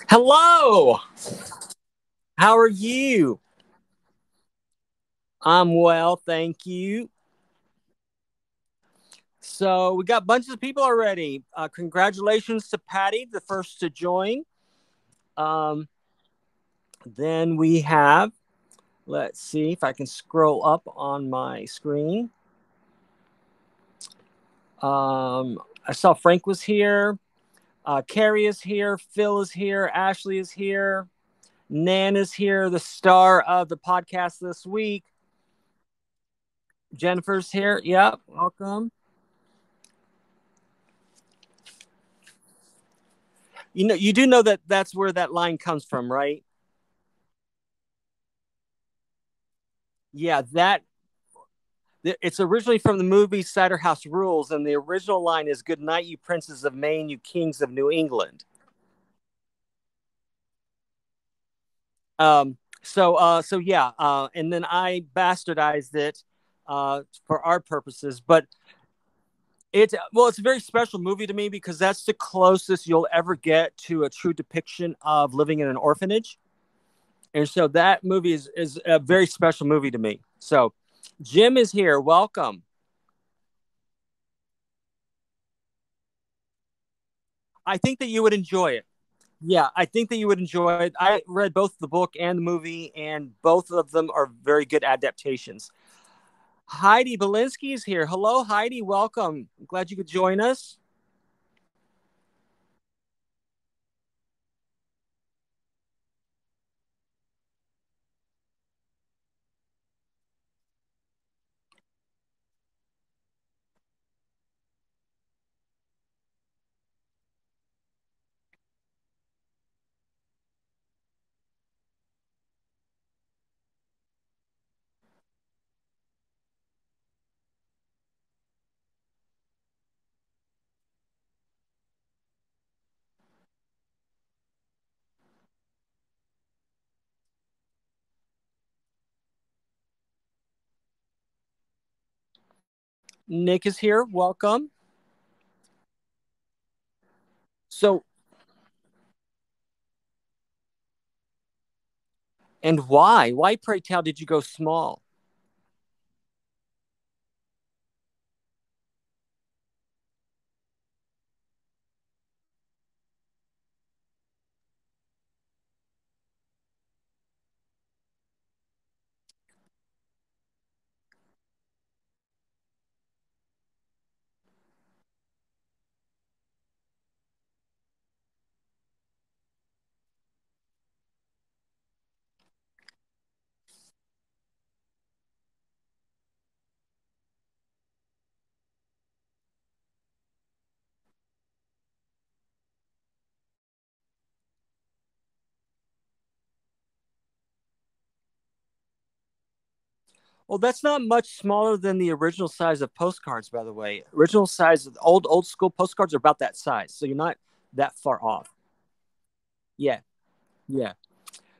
Hello. How are you? I'm well, thank you. So we got bunches of people already. Congratulations to Patty, the first to join. Um, then we have, let's see if I can scroll up on my screen. I saw Frank was here. Carrie is here. Phil is here. Ashley is here. Nan is here, the star of the podcast this week. Jennifer's here. Yep, welcome. You do know that that's where that line comes from, right? Yeah, that it's originally from the movie Cider House Rules, and the original line is "Good night, you princes of Maine, you kings of New England." So yeah, and then I bastardized it for our purposes, but it's a very special movie to me because that's the closest you'll ever get to a true depiction of living in an orphanage. And so that movie is a very special movie to me. So Jim is here. Welcome. I think that you would enjoy it. Yeah, I think that you would enjoy it. I read both the book and the movie, and both of them are very good adaptations. Heidi Belinsky is here. Hello, Heidi. Welcome. I'm glad you could join us. Nick is here. Welcome. So, and why? Why, pray tell, did you go small? Well, that's not much smaller than the original size of postcards, by the way. Original size of old school postcards are about that size, so you're not that far off. Yeah, yeah.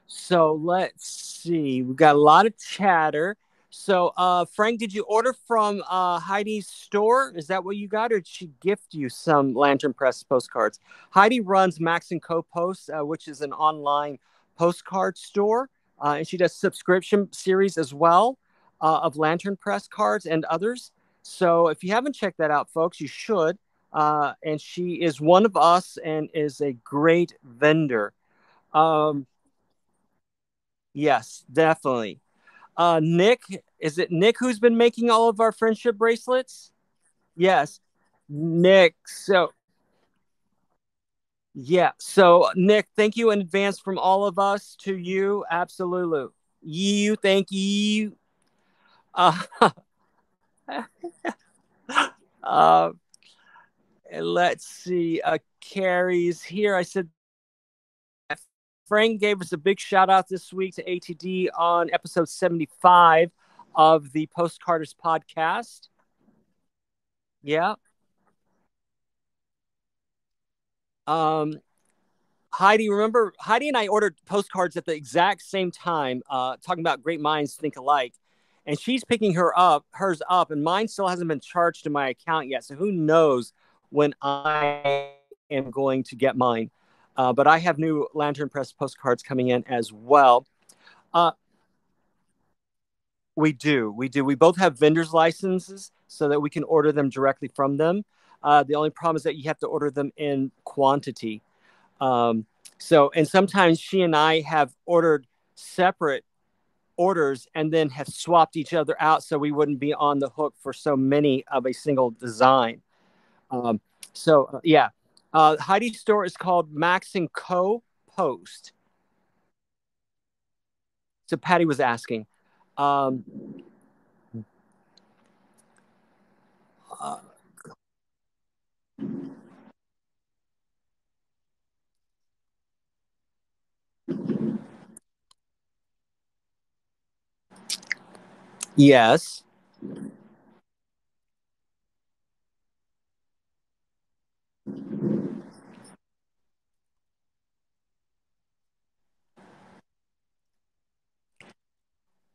So let's see. We've got a lot of chatter. So, Frank, did you order from Heidi's store? Is that what you got, or did she gift you some Lantern Press postcards? Heidi runs Max and Co. Post, which is an online postcard store, and she does subscription series as well of Lantern Press cards and others. So, if you haven't checked that out, folks, you should. And she is one of us and is a great vendor. Um, Yes, definitely. Nick, is it Nick who's been making all of our friendship bracelets? Yes, Nick. So, yeah. So, Nick, thank you in advance from all of us to you. Absolutely. You, thank you. Uh, uh, let's see. Carrie's here. I said Frank gave us a big shout out this week to ATD on episode 75 of the Postcarders podcast. Yeah. Um, Heidi, remember Heidi and I ordered postcards at the exact same time, talking about great minds think alike. And she's picking hers up, and mine still hasn't been charged to my account yet. So who knows when I am going to get mine? But I have new lantern press postcards coming in as well. Uh, we do. We both have vendors licenses so that we can order them directly from them. The only problem is that you have to order them in quantity. Um, and sometimes she and I have ordered separate orders and then have swapped each other out so we wouldn't be on the hook for so many of a single design. Um, yeah, Heidi's store is called Max and Co. Post. So Patty was asking. Um, uh, yes.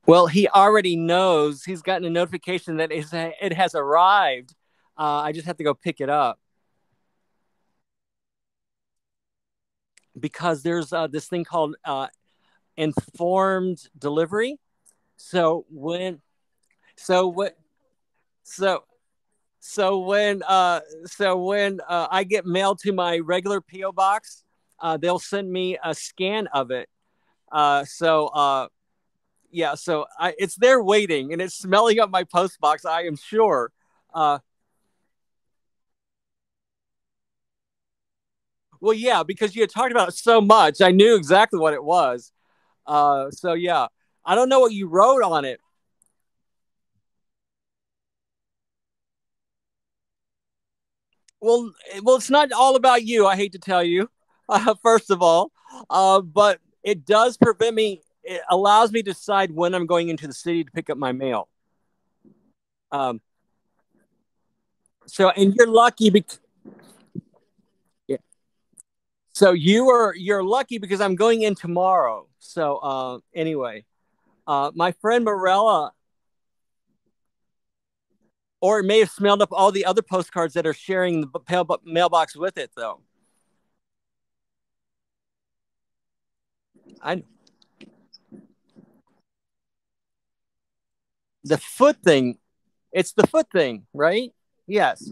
Well, he already knows. He's gotten a notification that it has arrived. I just have to go pick it up because there's this thing called informed delivery. So when, so what, so so when I get mail to my regular PO box, they'll send me a scan of it. Yeah, so it's there waiting and it's smelling up my post box. I am sure. Uh, well, yeah, because you had talked about it so much, I knew exactly what it was. So yeah, I don't know what you wrote on it. Well, it's not all about you. I hate to tell you, first of all, but it does prevent me. It allows me to decide when I'm going into the city to pick up my mail. Um, and you're lucky because yeah. So you're lucky because I'm going in tomorrow. So anyway, my friend Morella, or it may have smelled up all the other postcards that are sharing the mailbox with it, though. I the foot thing. It's the foot thing, right? Yes.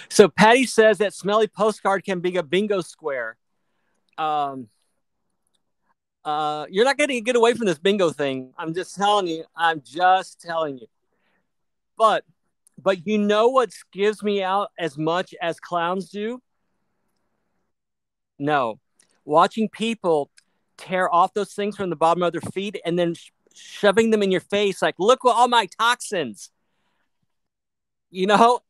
So Patty says that smelly postcard can be a bingo square. Um, you're not going to get away from this bingo thing. I'm just telling you. I'm just telling you. But you know what gives me out as much as clowns do? No, watching people tear off those things from the bottom of their feet and then shoving them in your face, like, look at all my toxins. You know,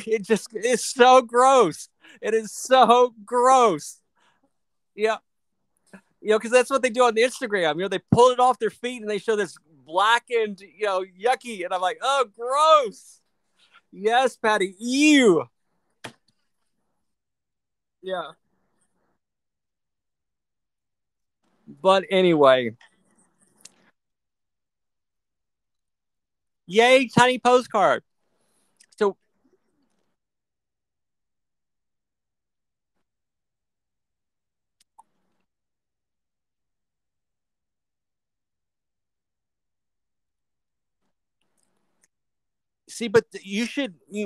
it just is so gross. It is so gross. Yeah, because that's what they do on the Instagram. They pull it off their feet and they show this blackened, yucky, and I'm like, oh, gross. Yes, Patty, ew. Yeah, but anyway, yay, tiny postcard. So, See, but you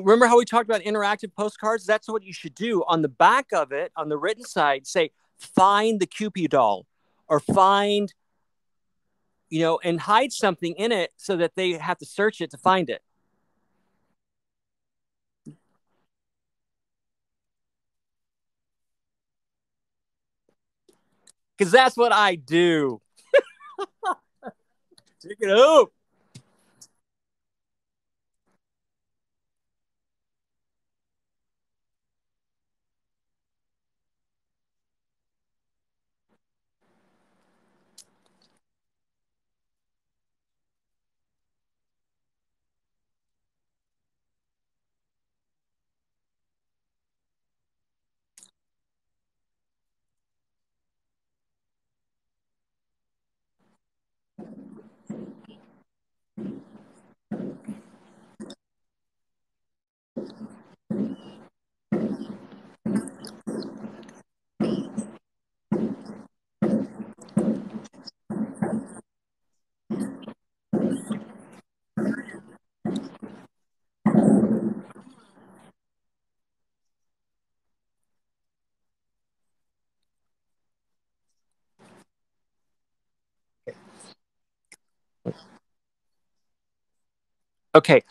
remember how we talked about interactive postcards? That's what you should do. On the back of it, on the written side, say, find the Cupid doll, or find, and hide something in it so that they have to search it to find it. Because that's what I do. Take it out. Okay,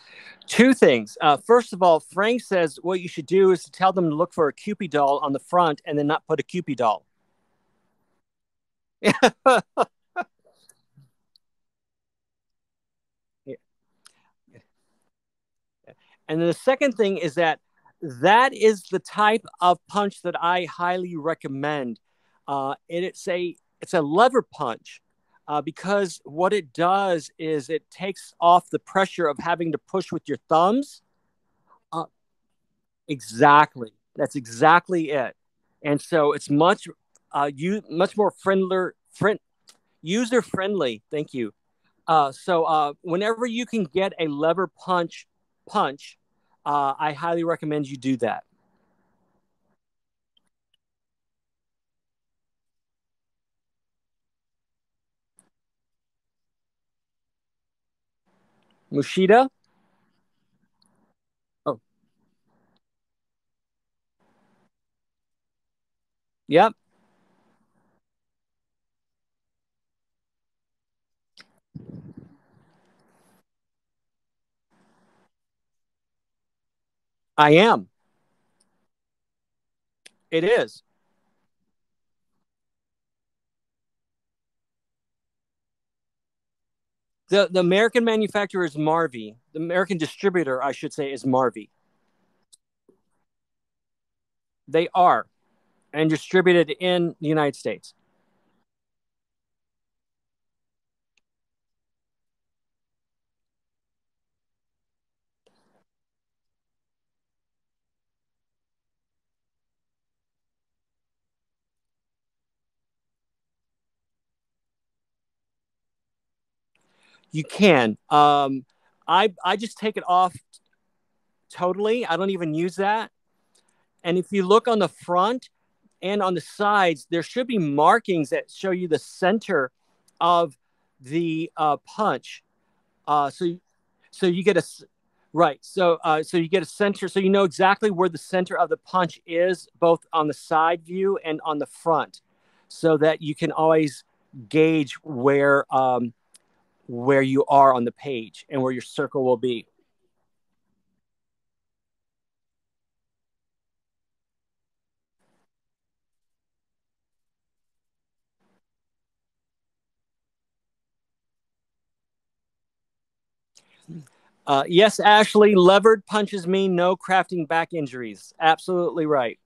two things. First of all, Frank says what you should do is to tell them to look for a Cupid doll on the front and then not put a Cupid doll. And then the second thing is that is the type of punch that I highly recommend. It's a lever punch, because what it does is it takes off the pressure of having to push with your thumbs. Uh, exactly, that's exactly it. And so it's much more user friendly. Thank you. Whenever you can get a lever punch, I highly recommend you do that. Mushida. Oh, yep, I am. It is. The American manufacturer is Marvy. The American distributor, I should say, is Marvy. They are, and distributed in the United States. You can. I just take it off totally. I don't even use that. And if you look on the front and on the sides, there should be markings that show you the center of the punch. So you get a right. So you get a center. So you know exactly where the center of the punch is, both on the side view and on the front, so that you can always gauge where you are on the page and where your circle will be. Yes, Ashley, levered punches mean no crafting back injuries. Absolutely right.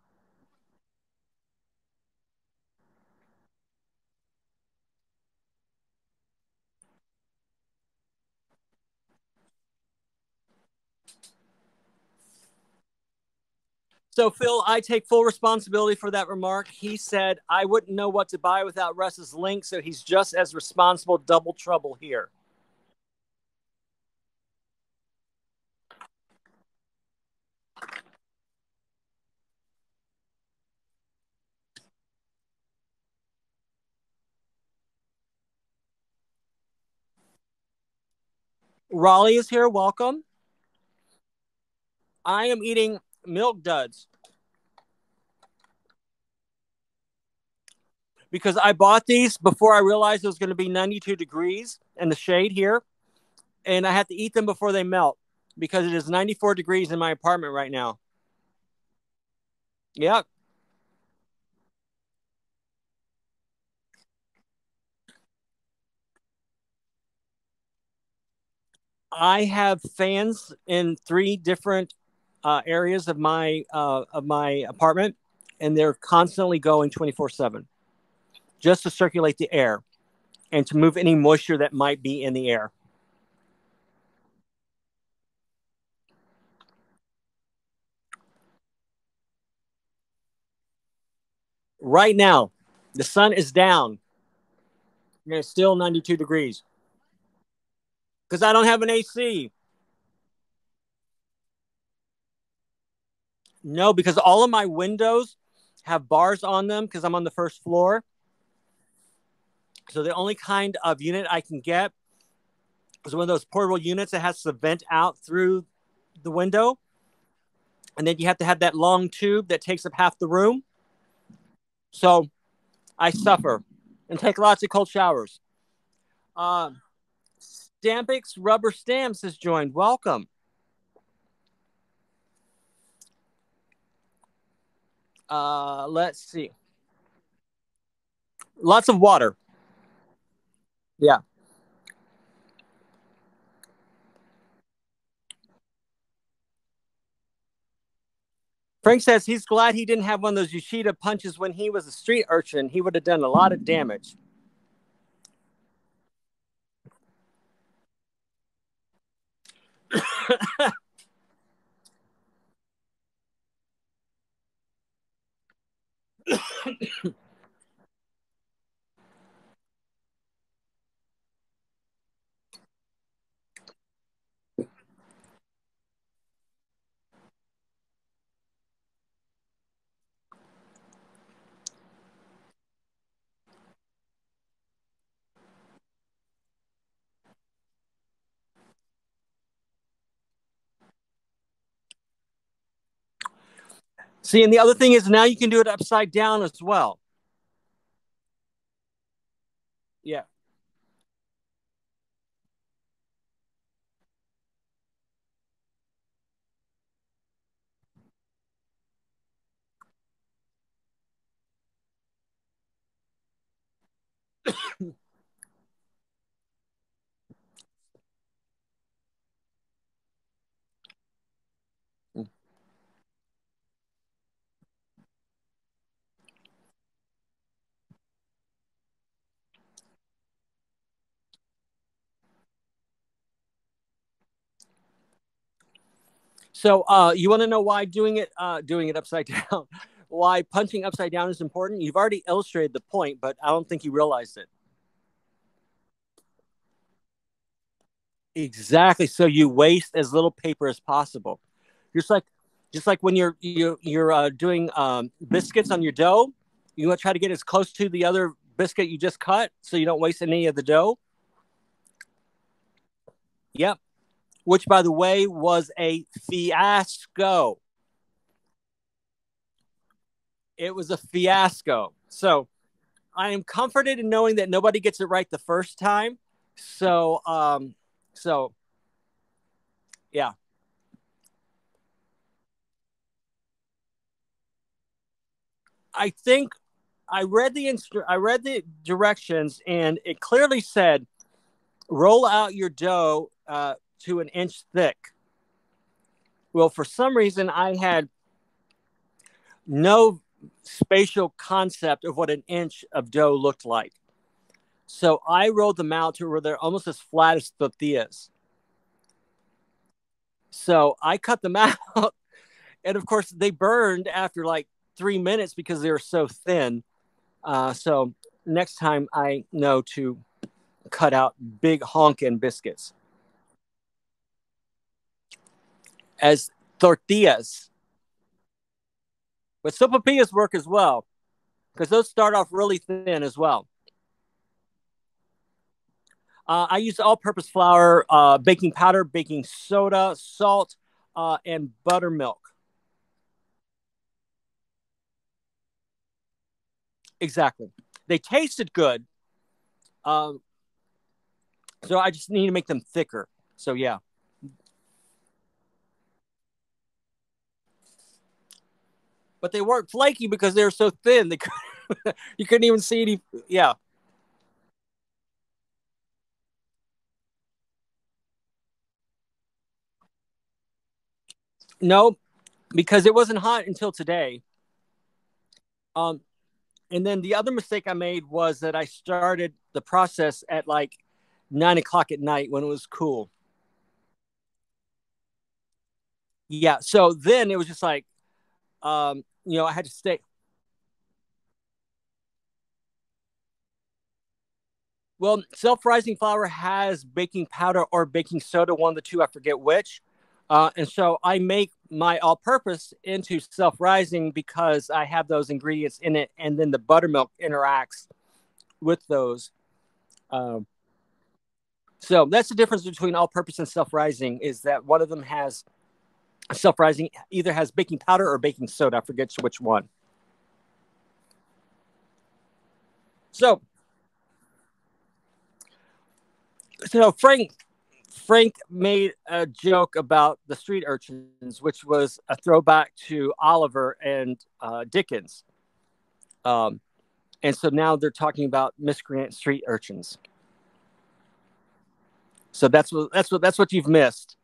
So, Phil, I take full responsibility for that remark. He said I wouldn't know what to buy without Russ's link, so he's just as responsible. Double trouble here. Raleigh is here. Welcome. I am eating milk duds because I bought these before I realized it was going to be 92 degrees in the shade here, and I have to eat them before they melt because it is 94 degrees in my apartment right now. Yep. I have fans in three different areas of my apartment, and they're constantly going 24/7 just to circulate the air and to move any moisture that might be in the air. Right now, the sun is down and it's still 92 degrees because I don't have an AC. No, because all of my windows have bars on them because I'm on the first floor. So the only kind of unit I can get is one of those portable units that has to vent out through the window. And then you have to have that long tube that takes up half the room. So I suffer and take lots of cold showers. Uh, Stampix Rubber Stamps has joined. Welcome. Let's see. Lots of water. Yeah. Frank says he's glad he didn't have one of those Uchida punches when he was a street urchin. He would have done a lot of damage. See, and the other thing is now you can do it upside down as well. Yeah. So you want to know why doing it upside down, why punching upside down is important? You've already illustrated the point, but I don't think you realized it. Exactly. So you waste as little paper as possible. Just like just like when you're doing biscuits on your dough, you want to try to get as close to the other biscuit you just cut, so you don't waste any of the dough. Yep. Which, by the way, was a fiasco. It was a fiasco. So I am comforted in knowing that nobody gets it right the first time. So, so yeah, I think I read the directions, and it clearly said roll out your dough to an inch thick. Well, for some reason, I had no spatial concept of what an inch of dough looked like. So I rolled them out to where they're almost as flat as tortillas. So I cut them out, and of course they burned after like 3 minutes because they were so thin. So next time I know to cut out big honkin' biscuits as tortillas. But sopapillas work as well because those start off really thin as well. I use all-purpose flour, baking powder, baking soda, salt, and buttermilk. Exactly. They tasted good. Um, so I just need to make them thicker. So yeah, but they weren't flaky because they were so thin. You couldn't even see any. Yeah. No, because it wasn't hot until today. Um, and then the other mistake I made was that I started the process at like 9 o'clock at night when it was cool. Yeah. So then it was just like, I had to stay. Well, self-rising flour has baking powder or baking soda, one of the two. I forget which. And so I make my all-purpose into self-rising because I have those ingredients in it, and then the buttermilk interacts with those. Um, so that's the difference between all-purpose and self-rising, is that one of them has self-rising, either has baking powder or baking soda. I forget which one. So, so Frank made a joke about the street urchins, which was a throwback to Oliver and Dickens. Um, and so now they're talking about miscreant street urchins. So that's what you've missed,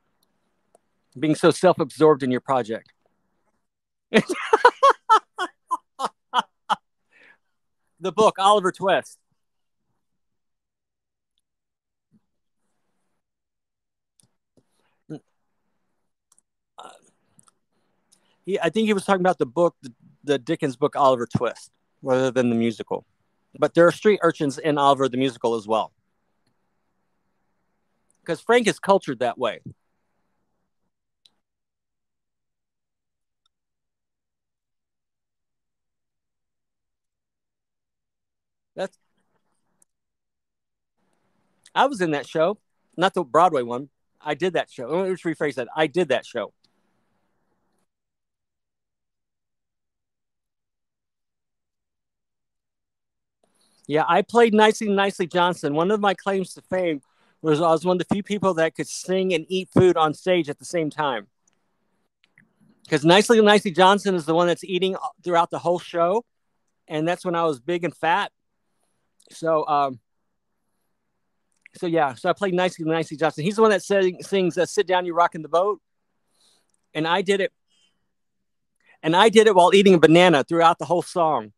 being so self-absorbed in your project. The book Oliver Twist. Uh, I think he was talking about the book, the Dickens book Oliver Twist, rather than the musical. But there are street urchins in Oliver the musical as well, because Frank is cultured that way. That's I was in that show, not the Broadway one. I did that show. Let me just rephrase that. I did that show. Yeah, I played Nicely Johnson. One of my claims to fame was I was one of the few people that could sing and eat food on stage at the same time. Because Nicely Johnson is the one that's eating throughout the whole show, and that's when I was big and fat. So, so I played Nicely Johnson. He's the one that sings "Sit Down, You Rockin' the Boat," and I did it, while eating a banana throughout the whole song.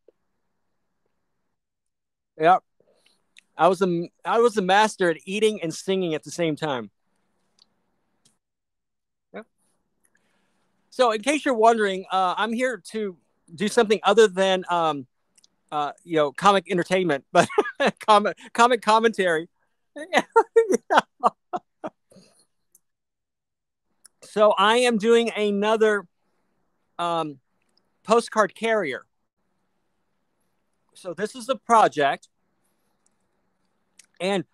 Yep, I was a master at eating and singing at the same time. Yep. So, in case you're wondering, I'm here to do something other than comic entertainment, but comic commentary. So I am doing another um, postcard carrier. So this is the project, and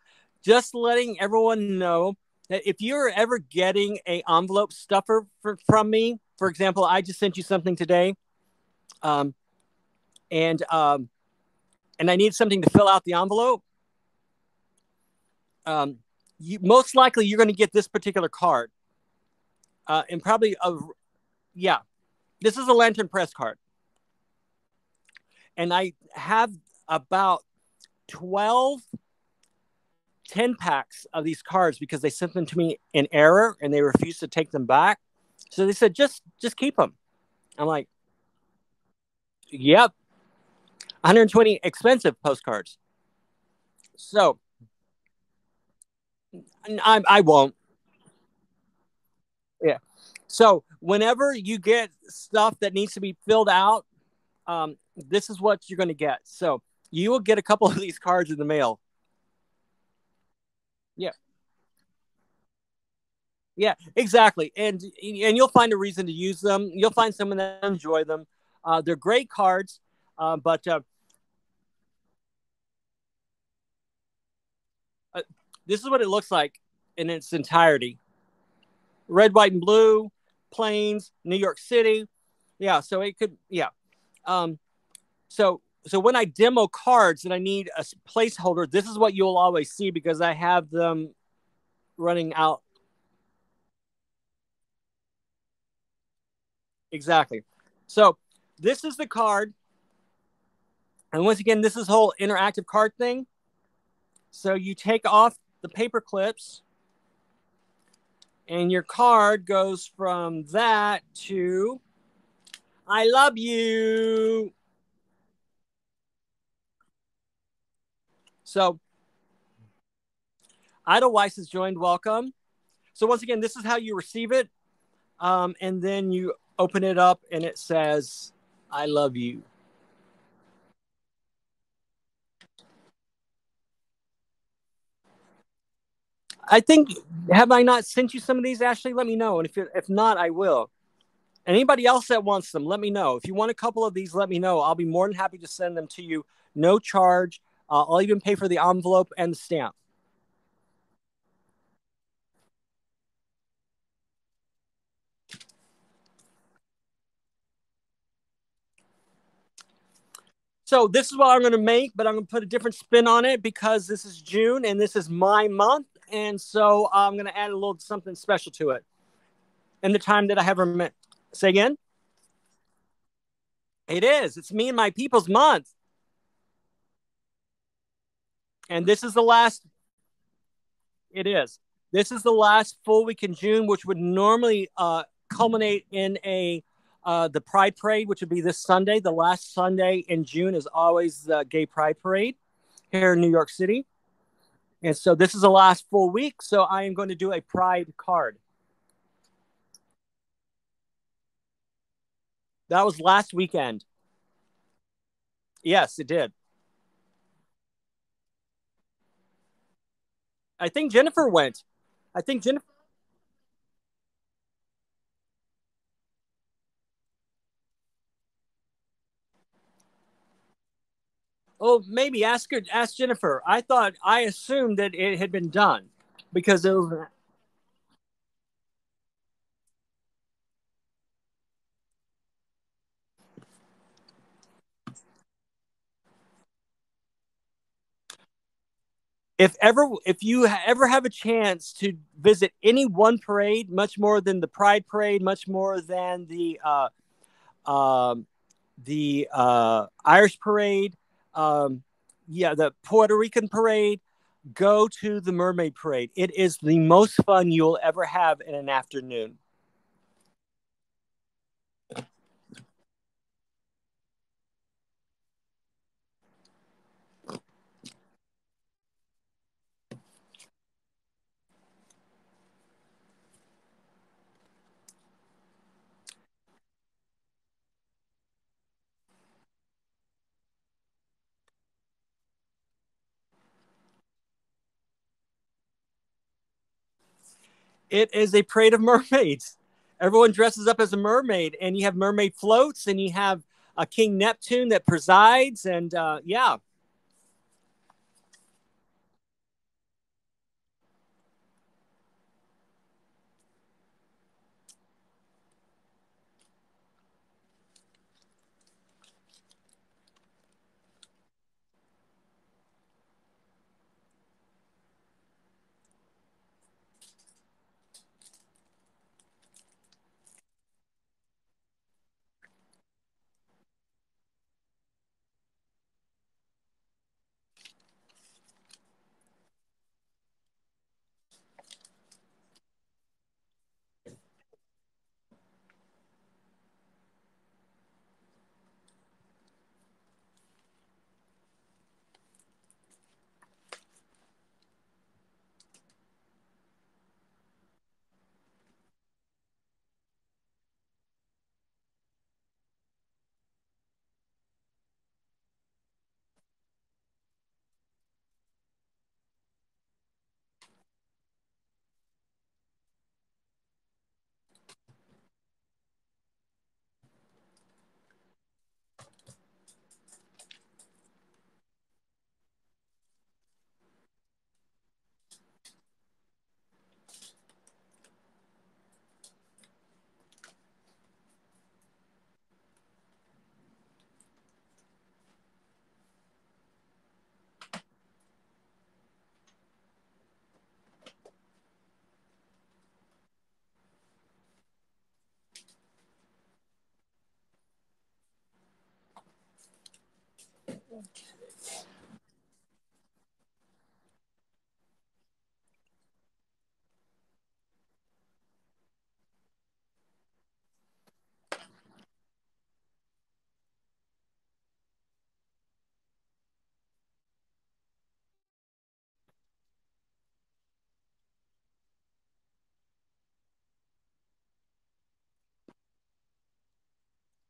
just letting everyone know that if you're ever getting a envelope stuffer from me, for example, I just sent you something today, um, and and I need something to fill out the envelope. Most likely you're going to get this particular card, and probably yeah, this is a lantern press card, and I have about 12 10 packs of these cards because they sent them to me in error and they refused to take them back. So they said, just keep them. I'm like, yep, 120 expensive postcards. So I won't. Yeah. So whenever you get stuff that needs to be filled out, this is what you're going to get. So you will get a couple of these cards in the mail. Yeah. Yeah, exactly. And you'll find a reason to use them. You'll find someone that enjoy them. They're great cards, but uh, this is what it looks like in its entirety: red, white, and blue. Plains, New York City. Yeah, so it could, yeah. Um, so when I demo cards and I need a placeholder, this is what you'll always see because I have them running out. Exactly. So this is the card, and once again, this is whole interactive card thing. So you take off the paper clips, and your card goes from that to "I love you." So Idleweiss has joined. Welcome. So once again, this is how you receive it, and then you open it up, and it says "I love you." I think, have I not sent you some of these, Ashley? Let me know, and if not, I will. Anybody else that wants them, let me know. If you want a couple of these, let me know. I'll be more than happy to send them to you, no charge. I'll even pay for the envelope and the stamp. So this is what I'm going to make, but I'm going to put a different spin on it because this is June and this is my month, and so I'm going to add a little something special to it. And the time that I have met. Say again. It is. It's me and my people's month, and this is the last. It is. This is the last full week in June, which would normally culminate in a the Pride Parade, which would be this Sunday. The last Sunday in June is always the Gay Pride Parade here in New York City. And so this is the last full week. So I am going to do a Pride card. That was last weekend. Yes, it did. I think Jennifer went. I think Jennifer. Oh, maybe ask her. Ask Jennifer. I assumed that it had been done because it was. If you ever have a chance to visit any one parade, much more than the Pride Parade, much more than the Irish Parade, um, yeah, the Puerto Rican Parade, go to the Mermaid Parade. It is the most fun you'll ever have in an afternoon. It is a parade of mermaids. Everyone dresses up as a mermaid, and you have mermaid floats, and you have a King Neptune that presides, and yeah.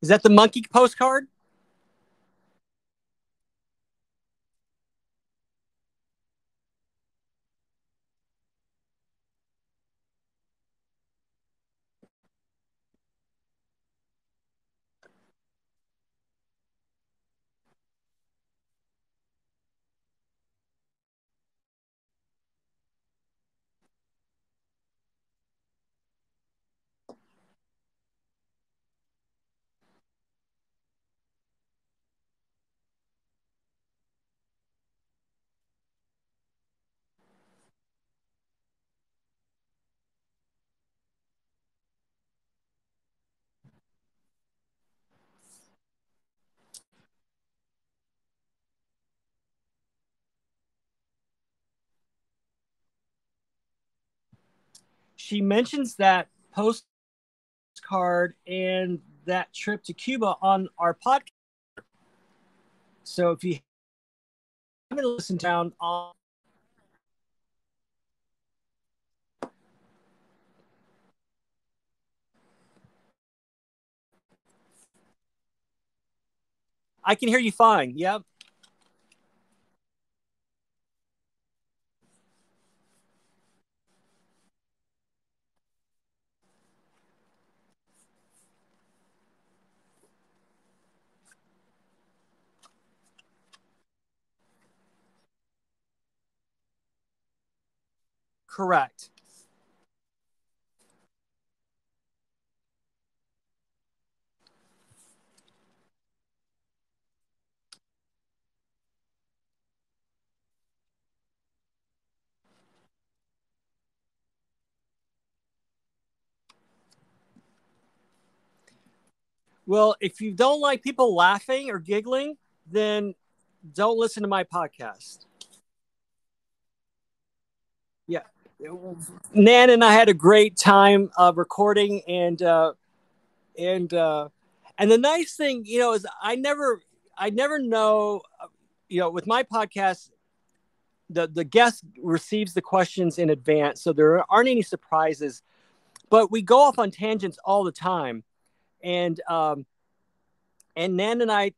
Is that the monkey postcard? She mentions that postcard and that trip to Cuba on our podcast. So if you haven't listened down on, I can hear you fine. Yep. Correct. Well, if you don't like people laughing or giggling, then don't listen to my podcast. Yeah. Nan and I had a great time recording, and and the nice thing, is I never know, with my podcast, the guest receives the questions in advance, so there aren't any surprises. But we go off on tangents all the time, and Nan and I,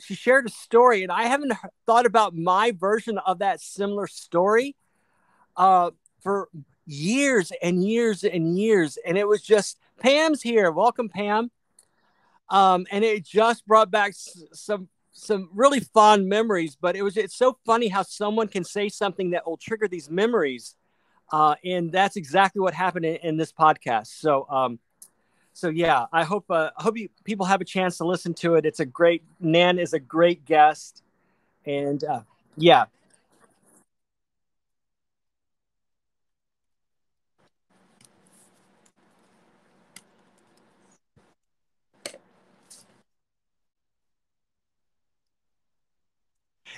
she shared a story, and I haven't thought about my version of that similar story for years and years and years, and it was just Pam's here. Welcome, Pam. And it just brought back some really fond memories. But it's so funny how someone can say something that will trigger these memories, and that's exactly what happened in this podcast. So yeah, I hope people have a chance to listen to it. It's a great Nan is a great guest, and yeah,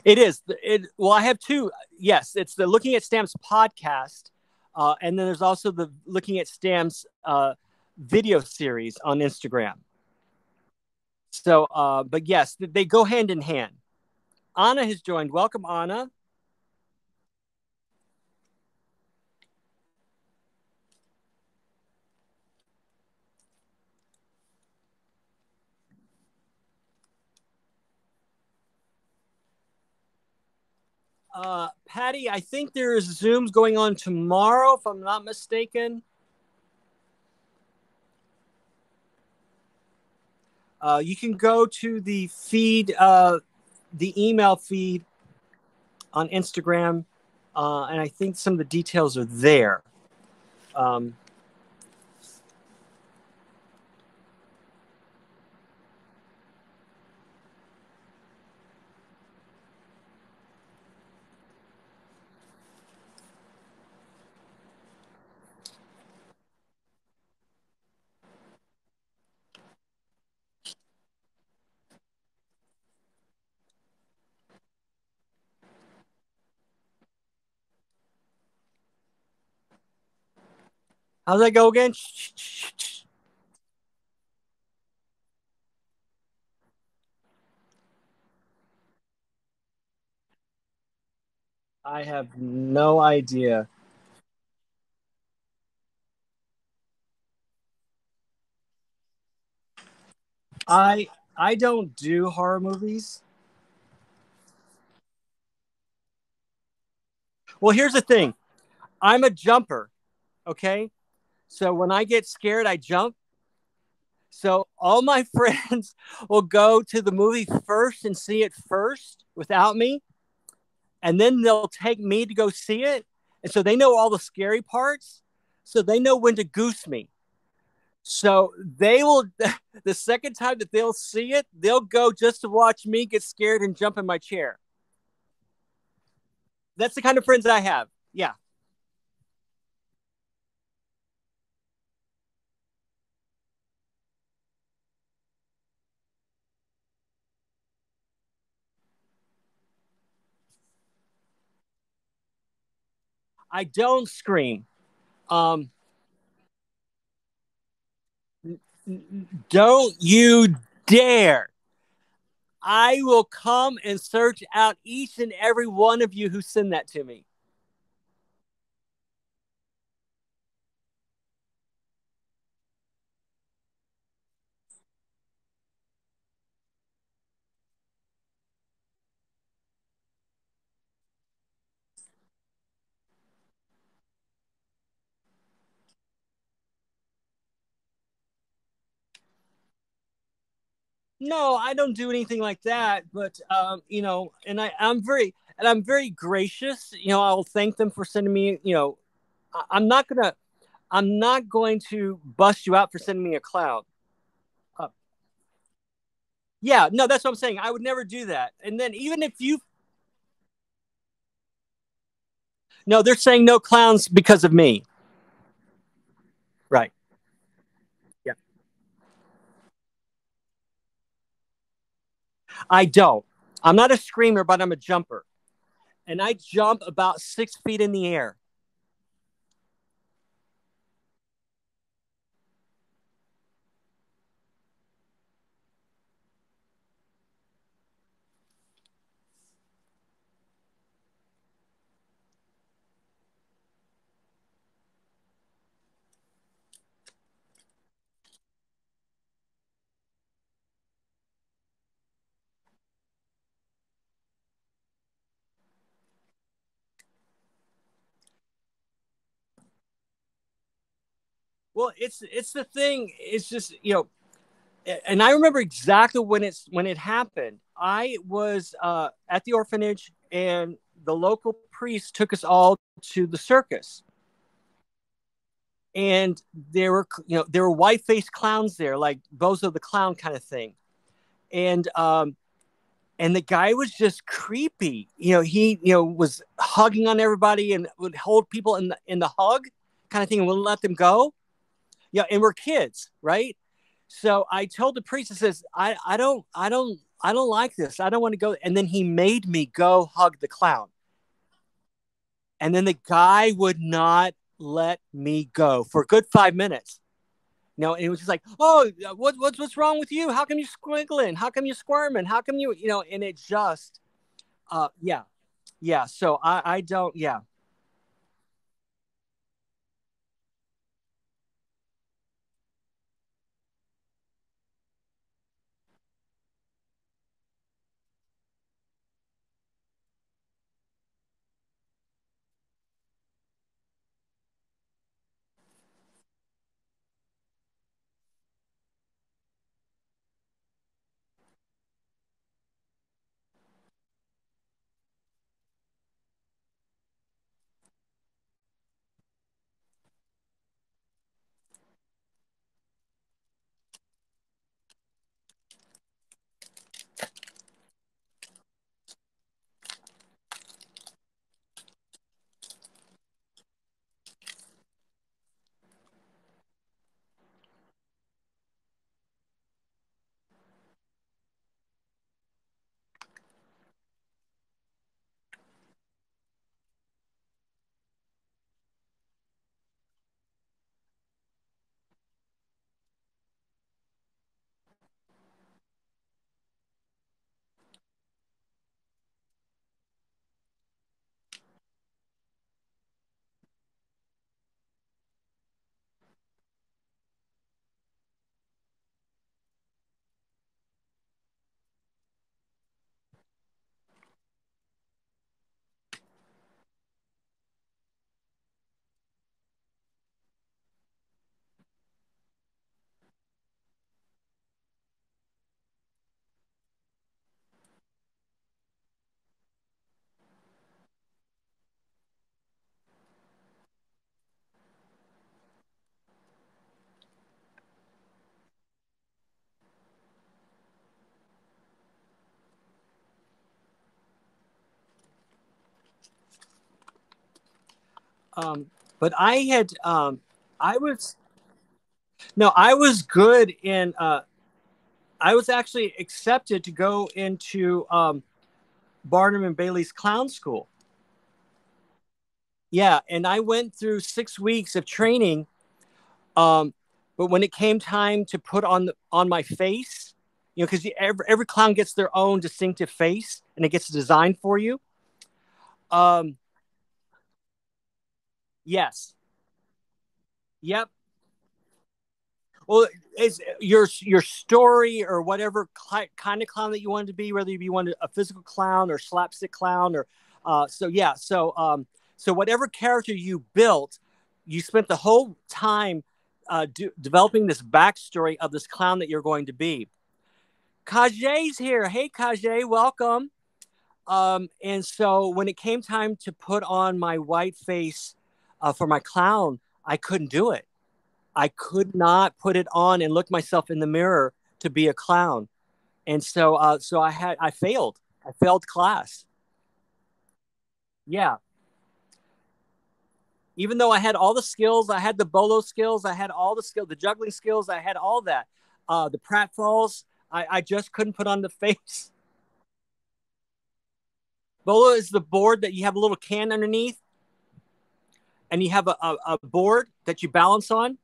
it is. Well, I have two. Yes, it's the Looking at Stamps podcast, and then there's also the Looking at Stamps video series on Instagram. So, but yes, they go hand in hand. Anna has joined. Welcome, Anna. Patty, I think there's Zooms going on tomorrow, if I'm not mistaken. You can go to the feed, the email feed on Instagram, and I think some of the details are there. Um, How's that go again? I have no idea. I I don't do horror movies. Well, here's the thing. I'm a jumper, okay? So when I get scared, I jump. So all my friends will go to the movie first and see it first without me, and then they'll take me to go see it. And so they know all the scary parts. So they know when to goose me. So they will, the second time that they'll see it, they'll go just to watch me get scared and jump in my chair. That's the kind of friends I have. Yeah. I don't scream. Um, don't you dare. I will come and search out each and every one of you who send that to me. No, I don't do anything like that. But I'm very gracious. I'll thank them for sending me. I'm not gonna I'm not going to bust you out for sending me a cloud. Uh, yeah, no, that's what I'm saying. I would never do that. And then even if you, no, they're saying no clowns because of me. Right. Yeah. I don't. I'm not a screamer, but I'm a jumper. And I jump about 6 feet in the air. Well, it's the thing. It's just and I remember exactly when it happened. I was at the orphanage, and the local priest took us all to the circus, and there were white faced clowns there, like Bozo the Clown kind of thing, and the guy was just creepy. He was hugging on everybody and would hold people in the hug kind of thing and wouldn't let them go. Yeah, and we're kids, right? So I told the priest, I says, I don't like this. I don't want to go. And then he made me go hug the clown. And then the guy would not let me go for a good 5 minutes. And it was just like, oh, what's wrong with you? How come you squiggling? How come you squirming? How come and it just, yeah, yeah. So I don't, yeah. But I had I was no, I was good in. I was actually accepted to go into Barnum and Bailey's clown school. Yeah, and I went through 6 weeks of training. Um, but when it came time to put on my face, because every clown gets their own distinctive face, and it gets designed for you. Um, yes, yep. Well, it's your story or whatever kind of clown that you wanted to be, whether you wanted a physical clown or slapstick clown or so yeah. So whatever character you built, you spent the whole time developing this backstory of this clown that you're going to be. Kajay's here. Hey, Kajay, welcome. And so when it came time to put on my white face for my clown, I couldn't do it. I could not put it on and look myself in the mirror to be a clown. And so I failed. I failed class. Yeah. Even though I had all the skills, I had the bolo skills, I had all the skills, the juggling skills, I had all that. The pratfalls, I just couldn't put on the face. Bolo is the board that you have a little can underneath, and you have a board that you balance on.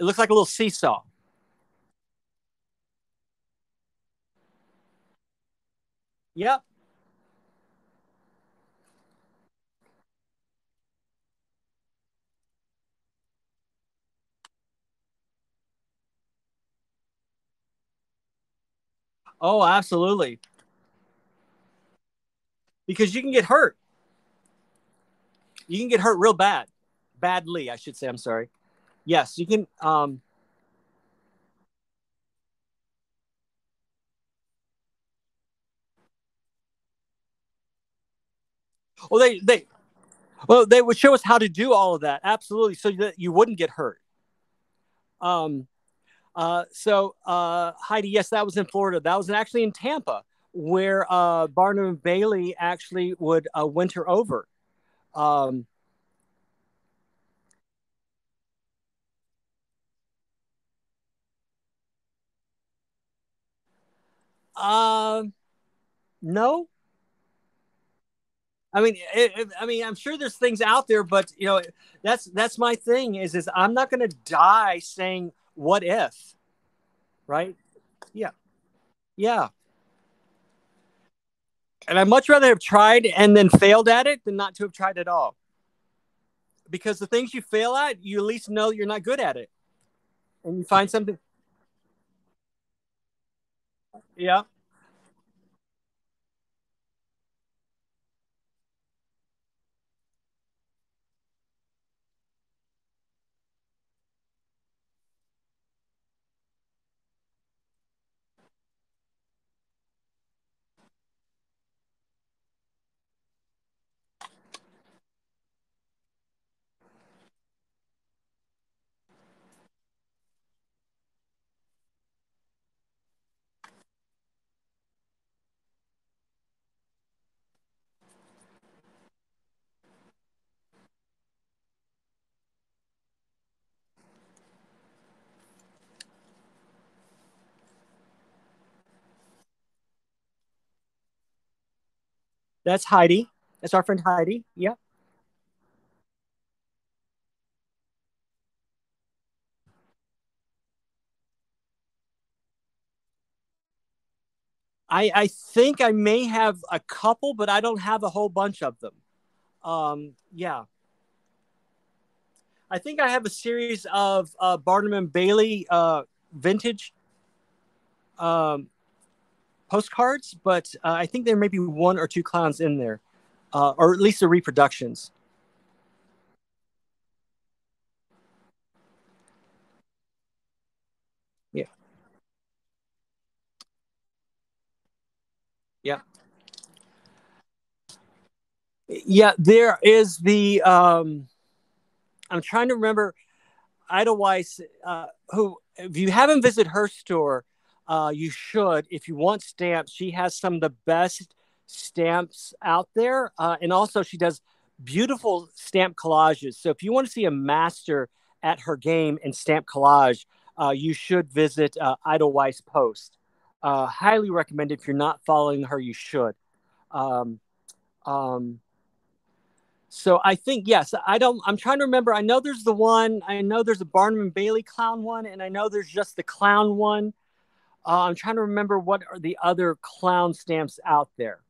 It looks like a little seesaw. Yep. Oh, absolutely. Because you can get hurt. You can get hurt real bad. Badly, I should say. I'm sorry. Yes, you can. Well, they would show us how to do all of that. Absolutely, so that you wouldn't get hurt. Um, Heidi, yes, that was in Florida. That was actually in Tampa, where Barnum and Bailey actually would winter over. Um, uh, no, I mean, I'm sure there's things out there, but that's my thing is I'm not going to die saying what if, right? Yeah, yeah. And I'd much rather have tried and then failed at it than not to have tried at all. Because the things you fail at, you at least know you're not good at it, and you find something. Yeah. That's Heidi. That's our friend Heidi. Yeah. I think I may have a couple, but I don't have a whole bunch of them. Yeah. I think I have a series of Barnum and Bailey vintage um, postcards, but I think there may be one or two clowns in there, or at least the reproductions. Yeah. Yeah. Yeah. There is the, I'm trying to remember Ida Weiss, who, if you haven't visited her store, you should. If you want stamps, she has some of the best stamps out there. And also, she does beautiful stamp collages. So if you want to see a master at her game in stamp collage, you should visit Edelweiss Post. Highly recommend. If you're not following her, you should. Um, um, so I think yes. I don't. I'm trying to remember. I know there's the one. I know there's a Barnum and Bailey clown one, and I know there's just the clown one. I'm trying to remember what are the other clown stamps out there.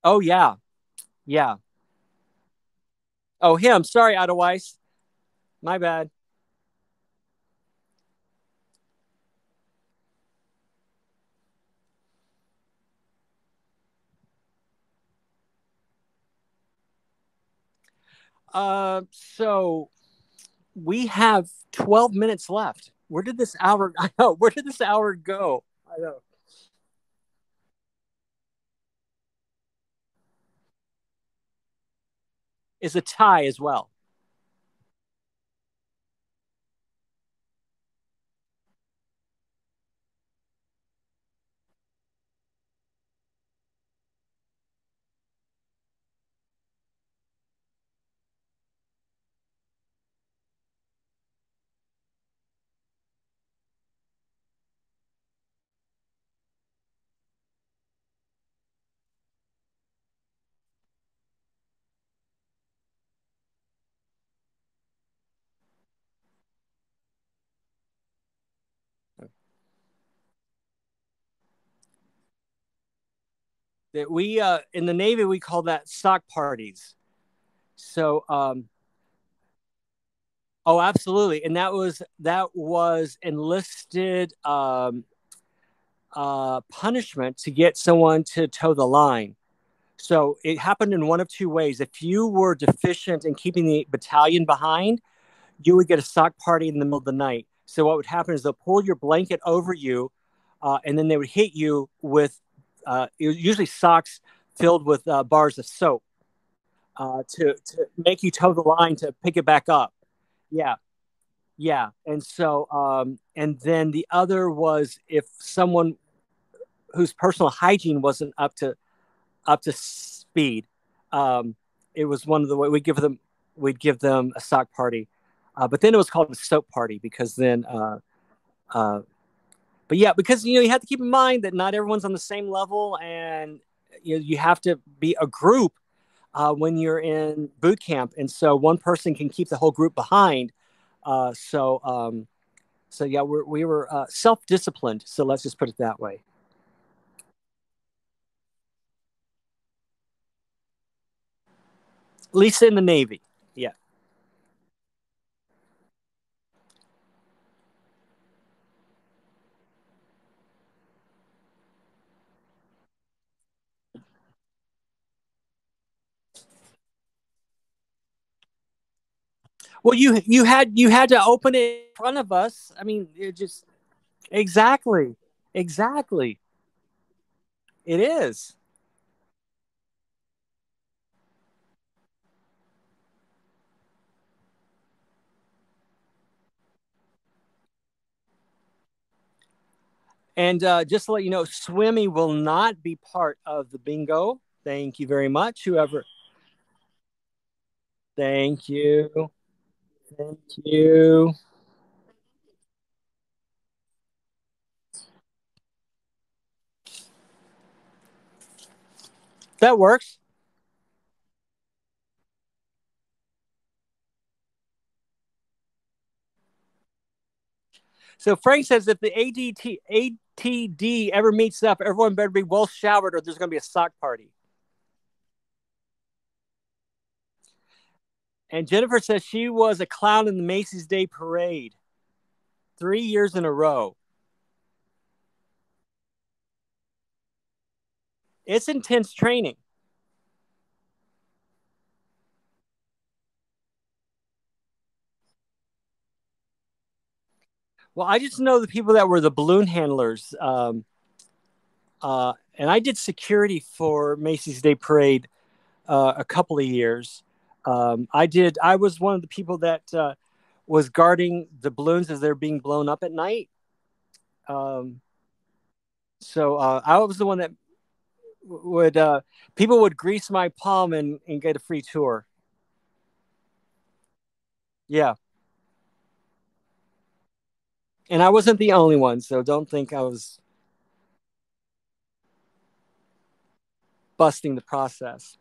Oh yeah, yeah. Oh him. Sorry, Edelweiss. My bad. So we have 12 minutes left. Where did this hour? I know. Where did this hour go? I know. It's a tie as well. That we in the Navy we call that sock parties. So oh, absolutely, and that was enlisted punishment to get someone to toe the line. So it happened in one of two ways. If you were deficient in keeping the battalion behind, you would get a sock party in the middle of the night. So what would happen is they'll pull your blanket over you, and then they would hit you with usually socks filled with bars of soap to make you toe the line to pick it back up. Yeah, yeah. And so, and then the other was if someone whose personal hygiene wasn't up to speed, um, it was one of the way we'd give them a sock party, but then it was called a soap party because then. Uh, but yeah, because you have to keep in mind that not everyone's on the same level, and you have to be a group when you're in boot camp, and so one person can keep the whole group behind. So yeah, we were self disciplined. So let's just put it that way. At least in the Navy. Yeah. Well, you had to open it in front of us. I mean, it just exactly, exactly. It is. And just to let you know, swimming will not be part of the bingo. Thank you very much. Whoever. Thank you. Thank you. That works. So Frank says if the ATD ever meets up, everyone better be well showered or there's going to be a sock party. And Jennifer says she was a clown in the Macy's Day Parade 3 years in a row. It's intense training. Well, I just know the people that were the balloon handlers. And I did security for Macy's Day Parade a couple of years. I was one of the people that was guarding the balloons as they're being blown up at night. Um, So I was the one that would people would grease my palm and get a free tour. Yeah, and I wasn't the only one, so don't think I was busting the process.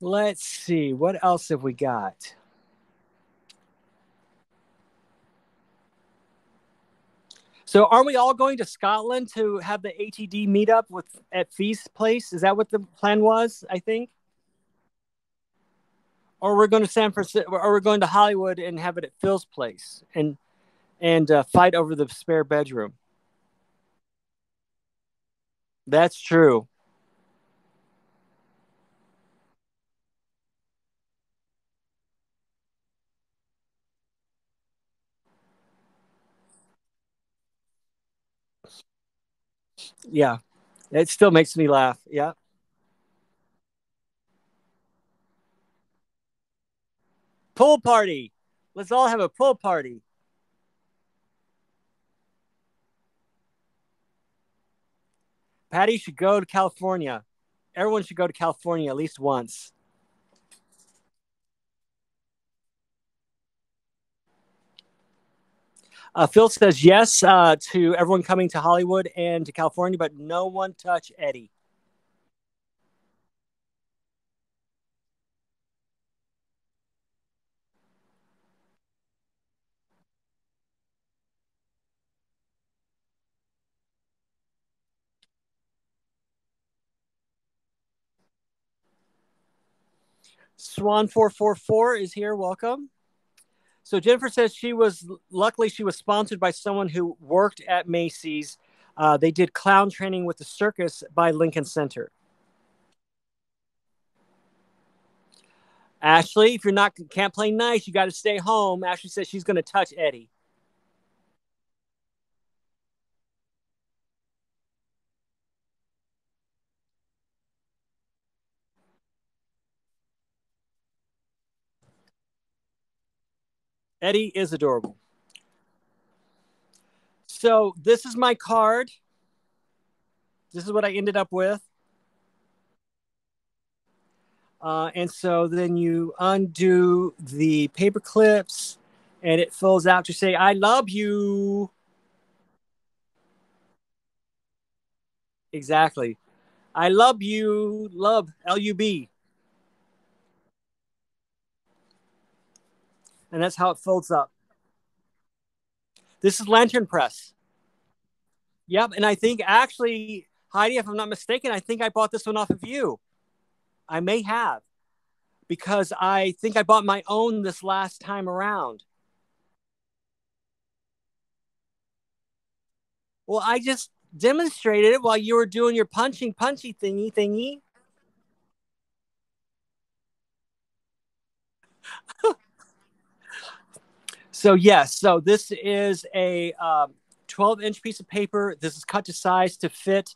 Let's see, what else have we got? So, aren't we all going to Scotland to have the ATD meetup with at Fee's place? Is that what the plan was? I think, or we're going to San Francisco, or we're going to Hollywood and have it at Phil's place and fight over the spare bedroom. That's true. Yeah, it still makes me laugh. Yeah, pool party. Let's all have a pool party. Patty should go to California. Everyone should go to California at least once. Phil says yes to everyone coming to Hollywood and to California, but no one touch Eddie. Swan444 is here. Welcome. So Jennifer says luckily she was sponsored by someone who worked at Macy's. They did clown training with the circus by Lincoln Center. Ashley, if you're not can't play nice, you got to stay home. Ashley says she's going to touch Eddie. Eddie is adorable. So this is my card. This is what I ended up with. And so then you undo the paper clips and it fills out to say, I love you. Exactly. I love you. Love, LUB. And that's how it folds up. This is Lantern Press. Yep. And I think actually, Heidi, if I'm not mistaken, I think I bought this one off of you. I may have because I think I bought my own this last time around. Well, I just demonstrated it while you were doing your punchy thingy. So yes, so this is a 12-inch piece of paper. This is cut to size to fit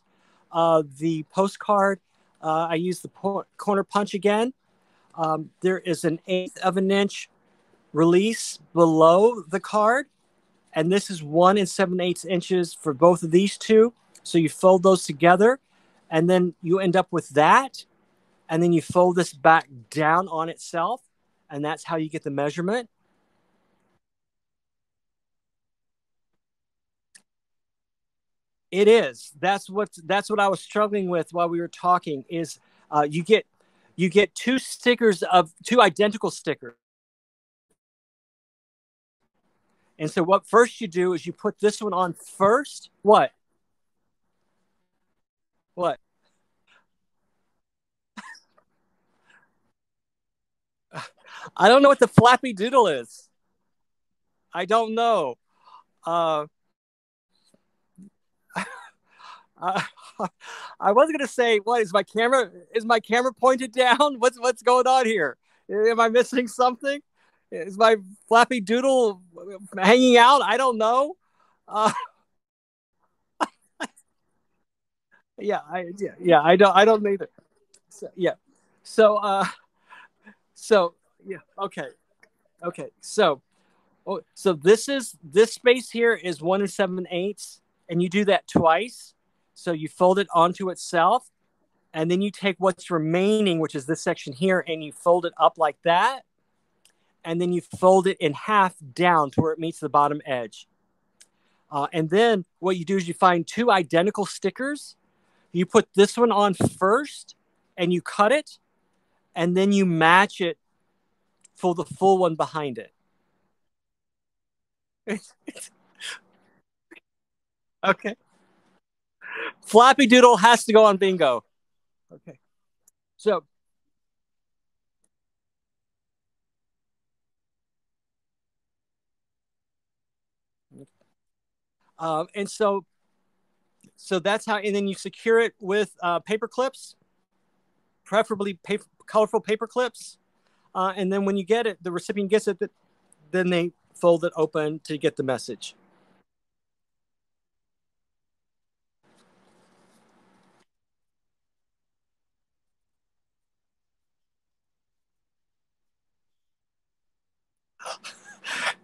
the postcard. I use the corner punch again. There is an eighth of an inch release below the card, and this is 1 7/8 inches for both of these two. So you fold those together, and then you end up with that, and then you fold this back down on itself, and that's how you get the measurement. It is. That's what I was struggling with while we were talking. Is you get two identical stickers, and so what first you do is you put this one on first. What? What? I don't know what the flappy doodle is. I don't know. Uh, I, I was gonna say, what is my camera? Is my camera pointed down? What's going on here? Am I missing something? Is my flappy doodle hanging out? I don't know. Uh, yeah. I don't either. So, yeah. So, so yeah. Okay. Okay. So, Oh, so this space here is 1 7/8, and you do that twice. So you fold it onto itself, and then you take what's remaining, which is this section here, and you fold it up like that, and then you fold it in half down to where it meets the bottom edge. And then what you do is you find two identical stickers. You put this one on first, and you cut it, and then you match it for the full one behind it. Okay. Flappy Doodle has to go on bingo. Okay. So, and so that's how, and then you secure it with paper clips, preferably colorful paper clips. And then when you get it, the recipient gets it, then they fold it open to get the message.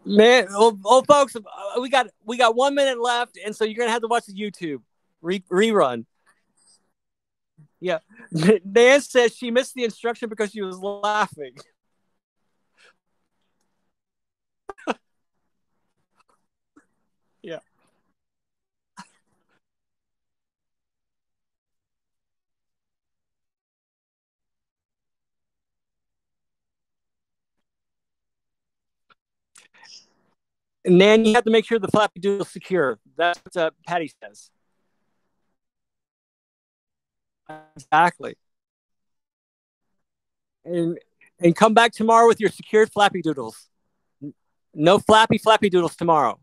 Man, old folks, we got 1 minute left, and so you're gonna have to watch the YouTube rerun. Yeah, Nan says she missed the instruction because she was laughing. Yeah, Nan, you have to make sure the Flappy Doodle is secure. That's what Patty says. Exactly. And come back tomorrow with your secured Flappy Doodles. No Flappy Doodles tomorrow.